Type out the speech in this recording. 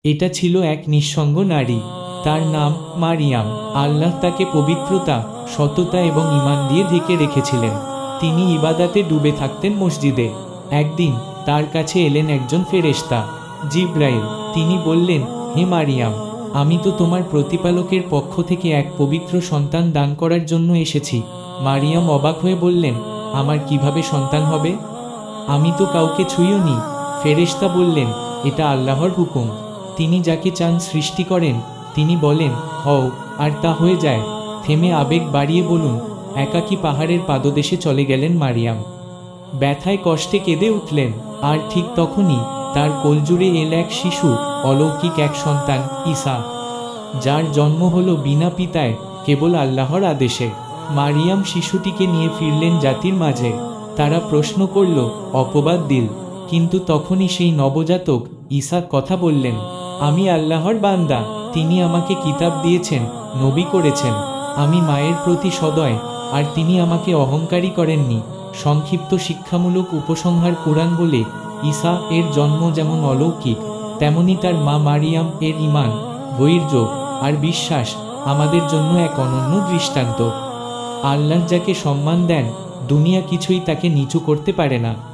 এটা ছিল এক নিঃসঙ্গ নারী, তার নাম মারিয়াম। আল্লাহ তাকে পবিত্রতা, সততা এবং ঈমান দিয়ে ঢেকে রেখেছিলেন। তিনি ইবাদাতে ডুবে থাকতেন মসজিদে। একদিন তার কাছে এলেন একজন ফেরেশতা, জিব্রাইল। তিনি বললেন, হে মারিয়াম, আমি তো তোমার প্রতিপালকের পক্ষ থেকে এক পবিত্র সন্তান দান করার জন্য এসেছি। মারিয়াম অবাক হয়ে বললেন, আমার কিভাবে সন্তান হবে? আমি তো কাউকে ছুঁইওনি। ফেরেশতা বললেন, এটা আল্লাহর হুকুম। তিনি যাকে চান সৃষ্টি করেন। তিনি বলেন, হও, আর তা হয়ে যায়। থেমে আবেগ বাড়িয়ে বলুন, একাকী পাহাড়ের পাদদেশে চলে গেলেন মারিয়াম। ব্যথায় কষ্টে কেঁদে উঠলেন। আর ঠিক তখনই তার কোলজুড়ে এল এক শিশু, অলৌকিক এক সন্তান, ঈসা, যার জন্ম হলো বিনা পিতায়, কেবল আল্লাহর আদেশে। মারিয়াম শিশুটিকে নিয়ে ফিরলেন জাতির মাঝে। তারা প্রশ্ন করল, অপবাদ দিল। কিন্তু তখনই সেই নবজাতক ঈসা কথা বললেন, আমি আল্লাহর বান্দা। তিনি আমাকে কিতাব দিয়েছেন, নবী করেছেন। আমি মায়ের প্রতি সদয়, আর তিনি আমাকে অহংকারী করেননি। সংক্ষিপ্ত শিক্ষামূলক উপসংহার কুরআন বলে, ঈসা এর জন্ম যেমন অলৌকিক, তেমনি তার মা মারিয়াম এর ঈমান, ধৈর্য আর বিশ্বাস আমাদের জন্য এক অনন্য দৃষ্টান্ত। আল্লাহ যাকে সম্মান দেন, দুনিয়া কিছুই তাকে নিচু করতে পারে না।